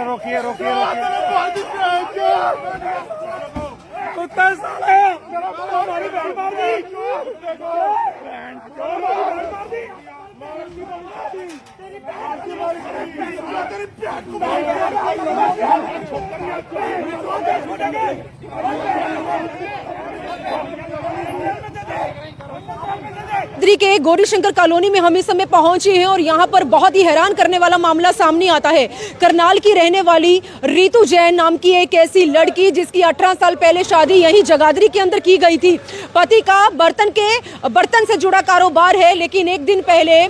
रोकिए रोकिए कुत्ता साले के गौरीशंकर कॉलोनी में हम इस समय पहुंचे हैं और यहां पर बहुत ही हैरान करने वाला मामला सामने आता है। करनाल की रहने वाली रीतू जैन नाम की एक ऐसी लड़की जिसकी 18 साल पहले शादी यहीं जगाधरी के अंदर की गई थी। पति का बर्तन से जुड़ा कारोबार है, लेकिन एक दिन पहले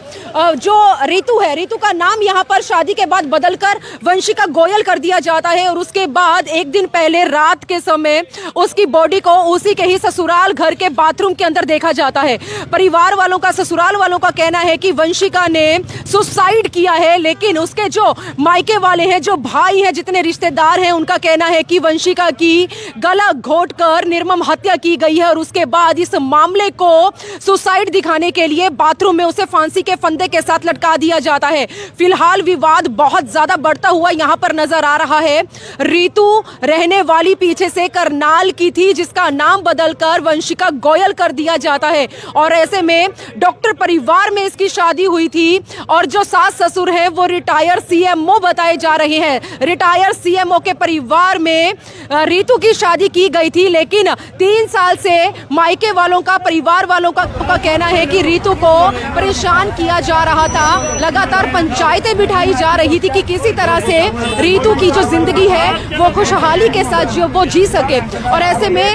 जो रीतू है, रीतू का नाम यहां पर शादी के बाद बदलकर वंशिका गोयल कर दिया जाता है और उसके बाद एक दिन पहले रात के समय उसकी बॉडी को उसी के ही ससुराल घर के बाथरूम के अंदर देखा जाता है। परिवार वालों का, ससुराल वालों का कहना है कि वंशिका ने सुसाइड किया है, लेकिन उसके जो मायके वाले हैं, जो भाई हैं, जितने रिश्तेदार हैं, उनका कहना है कि वंशिका की गला घोंटकर निर्मम हत्या की गई है और उसके बाद इस मामले को सुसाइड दिखाने के लिए बाथरूम में उसे फांसी के फंदे के साथ लटका दिया जाता है। फिलहाल विवाद बहुत ज्यादा बढ़ता हुआ यहां पर नजर आ रहा है। रीतू रहने वाली पीछे से करनाल की थी, जिसका नाम बदलकर वंशिका गोयल कर दिया जाता है और ऐसे में डॉक्टर परिवार में इसकी शादी हुई थी और जो सास ससुर हैं वो रिटायर सीएमओ बताए जा रहे हैं। रिटायर सीएमओ के परिवार में रीतू की शादी की गई थी, लेकिन 3 साल से मायके वालों का, परिवार वालों का कहना है कि रीतू को परेशान किया जा रहा था। लगातार पंचायतें बिठाई जा रही थी कि किसी तरह से रीतू की जो जिंदगी है वो खुशहाली के साथ वो जी सके। और ऐसे में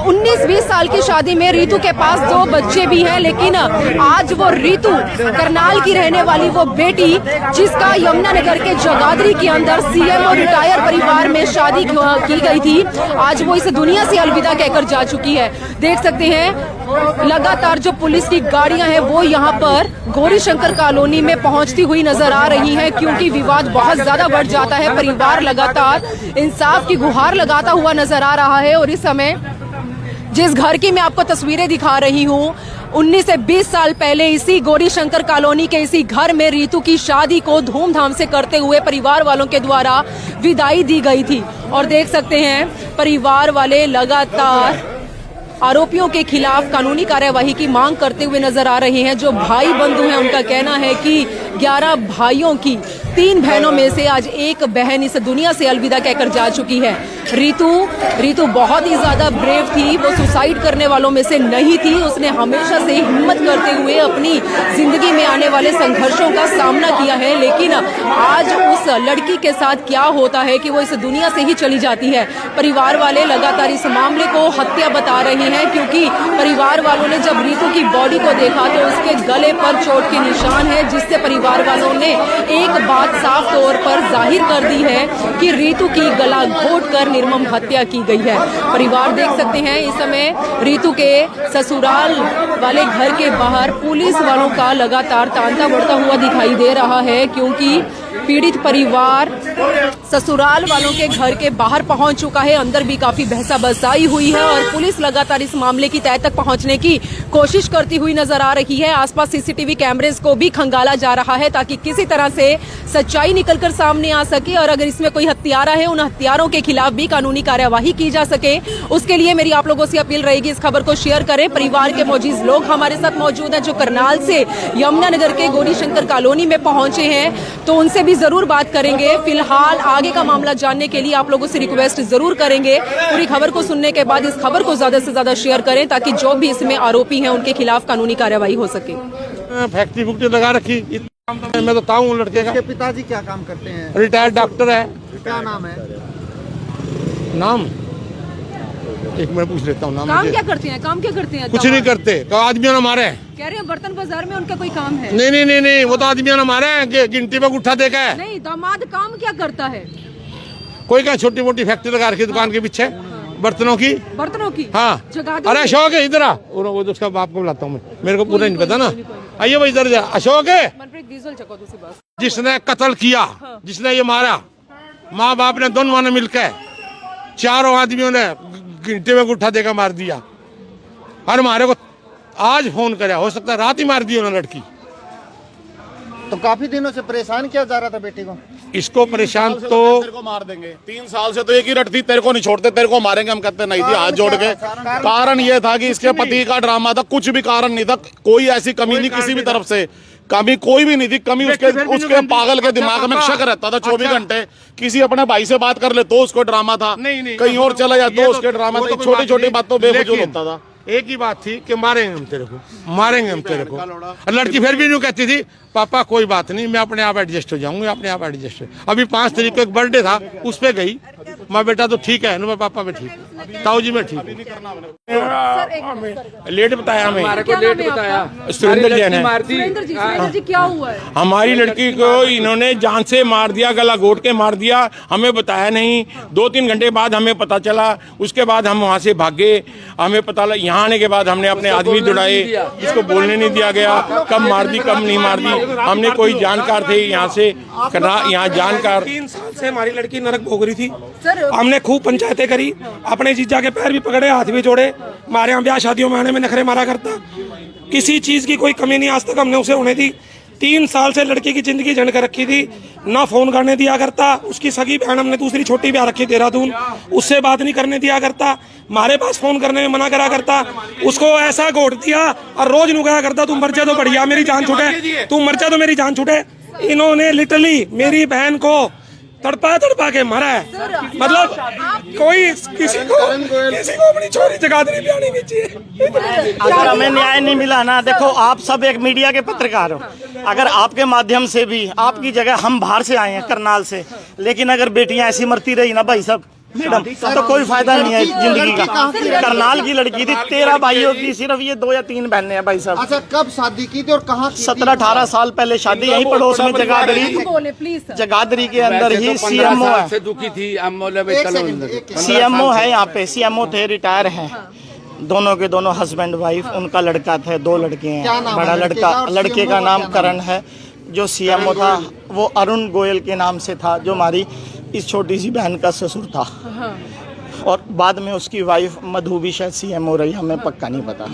19-20 साल की शादी में रीतू के पास 2 बच्चे भी हैं, लेकिन आज वो रीतू, करनाल की रहने वाली वो बेटी जिसका यमुनानगर के जगाधरी के अंदर सीएमओ रिटायर परिवार में शादी की गई थी, आज वो इस दुनिया से अलविदा कहकर जा चुकी है। देख सकते हैं लगातार जो पुलिस की गाड़ियां हैं वो यहाँ पर गौरीशंकर कॉलोनी में पहुंचती हुई नजर आ रही हैं, क्योंकि विवाद बहुत ज्यादा बढ़ जाता है। परिवार लगातार इंसाफ की गुहार लगाता हुआ नजर आ रहा है और इस समय जिस घर की मैं आपको तस्वीरें दिखा रही हूँ, 19 से 20 साल पहले इसी गौरीशंकर कॉलोनी के इसी घर में रीतू की शादी को धूमधाम से करते हुए परिवार वालों के द्वारा विदाई दी गई थी। और देख सकते हैं परिवार वाले लगातार आरोपियों के खिलाफ कानूनी कार्यवाही की मांग करते हुए नजर आ रहे हैं। जो भाई बंधु हैं उनका कहना है कि 11 भाइयों की 3 बहनों में से आज एक बहन इस दुनिया से अलविदा कहकर जा चुकी है। रीतू बहुत ही ज्यादा ब्रेव थी, वो सुसाइड करने वालों में से नहीं थी। उसने हमेशा से हिम्मत करते हुए अपनी जिंदगी में आने वाले संघर्षों का सामना किया है, लेकिन आज उस लड़की के साथ क्या होता है कि वो इस दुनिया से ही चली जाती है। परिवार वाले लगातार इस मामले को हत्या बता रहे हैं, क्योंकि परिवार वालों ने जब रीतू की बॉडी को देखा तो उसके गले पर चोट के निशान है, जिससे परिवार वालों ने एक बात साफ तौर पर जाहिर कर दी है कि रीतू की गला घोंटकर निर्मम हत्या की गई है। परिवार देख सकते हैं इस समय रीतू के ससुराल वाले घर के बाहर पुलिस वालों का लगातार तांता बढ़ता हुआ दिखाई दे रहा है, क्योंकि पीड़ित परिवार ससुराल वालों के घर के बाहर पहुंच चुका है। अंदर भी काफी बहसा बसाई हुई है और पुलिस लगातार इस मामले की तह तक पहुंचने की कोशिश करती हुई नजर आ रही है। आसपास सीसीटीवी कैमरेज को भी खंगाला जा रहा है ताकि किसी तरह से सच्चाई निकलकर सामने आ सके और अगर इसमें कोई हत्यारा है, उन हत्यारों के खिलाफ भी कानूनी कार्यवाही की जा सके। उसके लिए मेरी आप लोगों से अपील रहेगी, इस खबर को शेयर करें। परिवार के मौजूद लोग हमारे साथ मौजूद हैं जो करनाल से यमुनानगर के गौरीशंकर कॉलोनी में पहुंचे हैं, तो उनसे भी जरूर बात करेंगे। फिलहाल आगे का मामला जानने के लिए आप लोगों से रिक्वेस्ट जरूर करेंगे, पूरी खबर को सुनने के बाद इस खबर को ज्यादा से ज्यादा शेयर करें ताकि जो भी इसमें आरोपी हैं उनके खिलाफ कानूनी कार्यवाही हो सके। फैक्ट्री लगा रखी, मैं तो ताऊ लड़के का। पिताजी क्या काम करते हैं? रिटायर्ड डॉक्टर है। क्या नाम है? नाम एक मिनट पूछ लेता हूँ नाम। काम क्या करते हैं? काम क्या करते हैं? कुछ नहीं करते, तो आदमियों ने मारे। कह रहे हैं बर्तन बाजार में उनका कोई काम है? नहीं, वो तो आदमियों ने मारे हैं, गिनती में गुट्ठा देखा है। नहीं, दामाद काम क्या करता है? कोई क्या छोटी मोटी फैक्ट्री लगा रखी दुकान के पीछे, बर्तनों की। हाँ, अरे अशोक है इधर आ, वो उसका बाप को बुलाता हूँ, मेरे को पूरा नहीं पता ना। आइए भाई इधर जा। अशोक है जिसने कत्ल किया, जिसने ये मारा, माँ बाप ने दोनों ने मिलकर चारों आदमियों ने घंटे में गुट्ठा देकर मार दिया और हमारे को आज फोन कराया, हो सकता है रात ही मार दी उन्होंने लड़की। तो काफी दिनों से परेशान किया जा रहा था बेटे को। इसको परेशान तो तेरे को मार देंगे, 3 साल से तो एक ही रट थी, तेरे को नहीं छोड़ते, तेरे को मारेंगे, हम कहते नहीं थी हाथ जोड़ के। कारण ये था कि इसके पति का ड्रामा था, कुछ भी कारण नहीं था, कोई ऐसी कमी नहीं किसी भी तरफ से, कमी कोई भी नहीं थी। कमी उसके पागल के दिमाग में शक रहता था 24 घंटे। किसी अपने भाई से बात कर ले तो उसको ड्रामा था, कहीं और चला जाए तो उसके ड्रामा था। छोटी छोटी बातों बेवजूद होता था। एक ही बात थी कि मारेंगे हम तेरे को, मारेंगे हम तेरे को। और लड़की फिर भी यूँ कहती थी, पापा कोई बात नहीं, मैं अपने आप एडजस्ट हो जाऊंगी, अपने आप एडजस्ट हो। अभी 5 तारीख को एक बर्थडे था, उस पे गई, माँ बेटा तो ठीक है, मैं पापा में ठीक, ताऊ जी में ठीक। लेट बताया हमें, सुरेंद्र जैन है। सुरेंद्र जी क्या हुआ है? हमारी लड़की को इन्होंने जान से मार दिया, गला घोट के मार दिया, हमें बताया नहीं। 2-3 घंटे बाद हमें पता चला, उसके बाद हम वहाँ से भागे। हमें पता लगा, यहाँ आने के बाद हमने अपने आदमी जुड़ाए, इसको बोलने नहीं दिया गया, कब मार दी कब नहीं मार दी। हमने कोई जानकार थे यहाँ से, यहाँ जानकार। 3 साल से हमारी लड़की नरक भोग रही थी। सर हमने खूब पंचायतें करी, अपने जीजा के पैर भी पकड़े, हाथ भी जोड़े। हमारे यहाँ ब्याह शादियों में आने में नखरे मारा करता, किसी चीज की कोई कमी नहीं आज तक हमने उसे होने दी। 3 साल से लड़की की जिंदगी झंड कर रखी थी, ना फोन करने दिया करता। उसकी सगी बहन हमने दूसरी छोटी ब्याह रखी देहरादून, उससे बात नहीं करने दिया करता, हमारे पास फोन करने में मना करा करता। उसको ऐसा घोट दिया और रोज नुकाया करता, तुम मर जा तो बढ़िया मेरी जान छूटे, तुम मर जा तो मेरी जान छूटे। इन्होंने लिटरली मेरी बहन को तड़पा के मारा है। मतलब कोई किसी को अपनी छोरी जगाधरी भी आनी नहीं चाहिए। अगर हमें न्याय नहीं मिला ना, देखो आप सब एक मीडिया के पत्रकार हो, अगर आपके माध्यम से भी, आपकी जगह हम बाहर से आए हैं करनाल से, लेकिन अगर बेटियां ऐसी मरती रही ना भाई साहब मैडम, तो कोई फायदा नहीं है जिंदगी का। करनाल की लड़की थी, 13 भाइयों की सिर्फ ये 2 या 3 बहनें हैं भाई साहब। अच्छा, कब शादी की थी और कहाँ की? 17-18 साल पहले शादी, यहीं पड़ोस में जगाधरी के अंदर ही सीएमओ है। दुखी थी, सीएमओ है यहाँ पे, सीएमओ थे, रिटायर हैं दोनों के दोनों, हस्बैंड वाइफ। उनका लड़का थे, 2 लड़के हैं। बड़ा लड़के का नाम करण है, जो सीएमओ था वो अरुण गोयल के नाम से था, जो हमारी इस छोटी सी बहन का ससुर था। और बाद में उसकी वाइफ मधु भी शायद सीएमओ रही, हमें पक्का नहीं पता।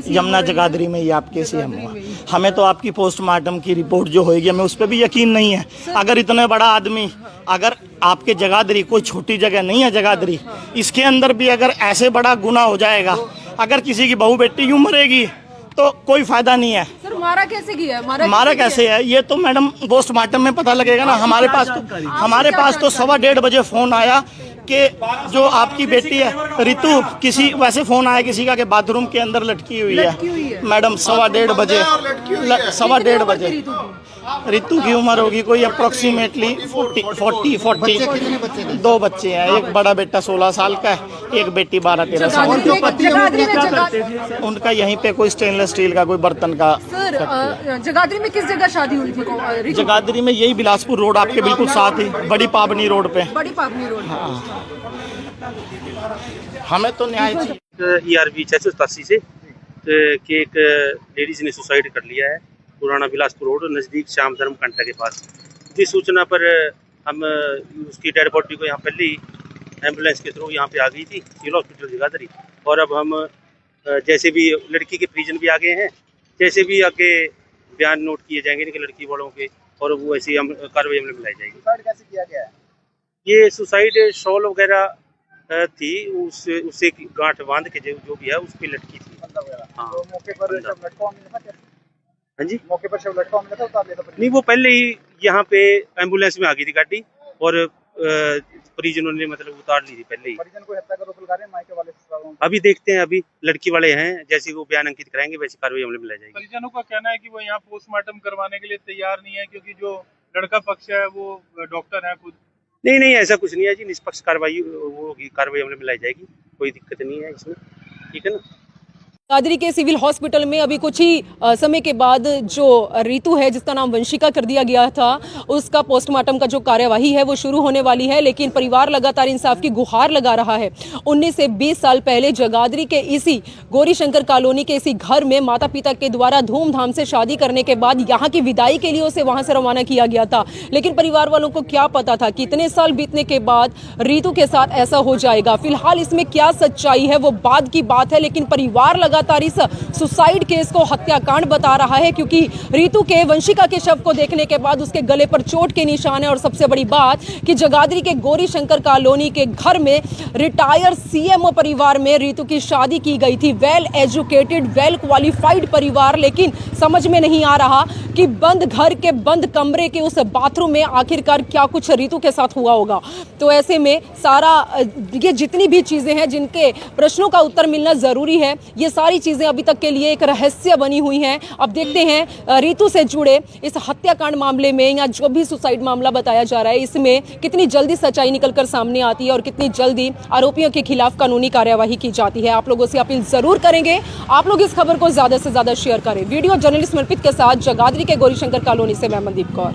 यमुना जगाधरी में ही आपके सीएमओ। हमें तो आपकी पोस्टमार्टम की रिपोर्ट जो होगी, हमें उस पर भी यकीन नहीं है। अगर इतने बड़ा आदमी, अगर आपके जगाधरी कोई छोटी जगह नहीं है जगाधरी, इसके अंदर भी अगर ऐसे बड़ा गुनाह हो जाएगा, अगर किसी की बहू बेटी यूं मरेगी तो कोई फायदा नहीं है। सर मारा कैसे गया है? मारा कैसे है ये तो मैडम पोस्टमार्टम में पता लगेगा ना। हमारे पास तो 1:15 बजे फोन आया कि जो आपकी बेटी है रितु, किसी वैसे फोन आया किसी का कि बाथरूम के अंदर लटकी हुई है मैडम। 1:15 बजे, 1:15 बजे। रितु की उम्र होगी कोई अप्रोक्सीमेटली 40। 2 बच्चे हैं, एक बड़ा बेटा 16 साल का है, एक बेटी 12-13 साल की। उनका यहीं पे कोई स्टेनलेस स्टील का कोई बर्तन का। सर जगाधरी में किस जगह शादी हुई थी? जगाधरी में यही बिलासपुर रोड आपके बिल्कुल साथ ही, बड़ी पावनी रोड पे। बड़ी पावनी रोड। हाँ, हमें तो न्याय चाहिए। ERB 687 से कि एक लेडीज ने सुसाइड कर लिया है पुराना बिलासपुर रोड नज़दीक श्याम धर्म कंटा के पास। जिस सूचना पर हम उसकी डेड बॉडी को यहाँ पहले ही एम्बुलेंस के थ्रू यहाँ पे आ गई थी सिविल हॉस्पिटल जगाधरी। और अब हम जैसे भी लड़की के परिजन भी आ गए हैं, जैसे भी आगे बयान नोट किए जाएंगे इनके लड़की वालों के, और वो ऐसी हम कार्रवाई हमने मिलाई जाएगी। सुसाइड कैसे किया गया है? ये सुसाइड शॉल वगैरह थी, उससे गांठ बांध के जो भी है उस पर लटकी थी। हाँ, तो मौके पर सब लटका मिला था? हाँ जी, मौके पर सब लटका मिला था, उतार लिया था? नहीं, वो पहले ही यहाँ पे एम्बुलेंस में आ गई थी गाड़ी, और परिजनों ने मतलब उतार ली थी पहले ही। परिजन को हत्या का आरोप लगा रहे हैं मायके वाले। अभी देखते हैं, अभी लड़की वाले हैं, जैसे वो बयान अंकित कराएंगे वैसी कार्रवाई हमने मिला जाएगी। परिजनों का कहना है कि वो यहाँ पोस्टमार्टम करवाने के लिए तैयार नहीं है, क्योंकि जो लड़का पक्ष है वो डॉक्टर है खुद। नहीं, ऐसा कुछ नहीं है जी, निष्पक्ष कार्रवाई होगी, कार्रवाई हमने मिलाई जाएगी, कोई दिक्कत नहीं है इसमें, ठीक है ना। जगाधरी के सिविल हॉस्पिटल में अभी कुछ ही समय के बाद जो रीतू है, जिसका नाम वंशिका कर दिया गया था, उसका पोस्टमार्टम का जो कार्यवाही है वो शुरू होने वाली है। लेकिन परिवार लगातार इंसाफ की गुहार लगा रहा है। 19 से 20 साल पहले जगाधरी के इसी गौरीशंकर कॉलोनी के इसी घर में माता पिता के द्वारा धूमधाम से शादी करने के बाद यहाँ की विदाई के लिए उसे वहां से रवाना किया गया था। लेकिन परिवार वालों को क्या पता था कि इतने साल बीतने के बाद रीतू के साथ ऐसा हो जाएगा। फिलहाल इसमें क्या सच्चाई है वो बाद की बात है, लेकिन परिवार लगातार इस सुसाइड केस को हत्याकांड बता रहा है, क्योंकि रीतू के वंशिका के शव को देखने के बाद उसके गले पर चोट के निशान है। और सबसे बड़ी बात कि जगाधरी के गौरीशंकर कॉलोनी के घर में रिटायर सीएमओ परिवार में रीतू की शादी की गई थी। वेल एजुकेटेड, वेल क्वालिफाइड परिवार, लेकिन समझ में नहीं आ रहा कि बंद घर के बंद कमरे के उस बाथरूम में आखिरकार क्या कुछ रीतू के साथ हुआ होगा। तो ऐसे में सारा ये जितनी भी चीजें हैं जिनके प्रश्नों का उत्तर मिलना जरूरी है, ये सारी चीजें अभी तक के लिए एक रहस्य बनी हुई हैं। अब देखते हैं रीतू से जुड़े इस हत्याकांड मामले में या जो भी सुसाइड मामला बताया जा रहा है, इसमें कितनी जल्दी सच्चाई निकलकर सामने आती है और कितनी जल्दी आरोपियों के खिलाफ कानूनी कार्यवाही की जाती है। आप लोगों से अपील जरूर करेंगे, आप लोग इस खबर को ज्यादा से ज्यादा शेयर करें। वीडियो जर्नलिस्ट मनप्रीत के साथ जगाधरी के गौरीशंकर कॉलोनी से मैं मनदीप कौर।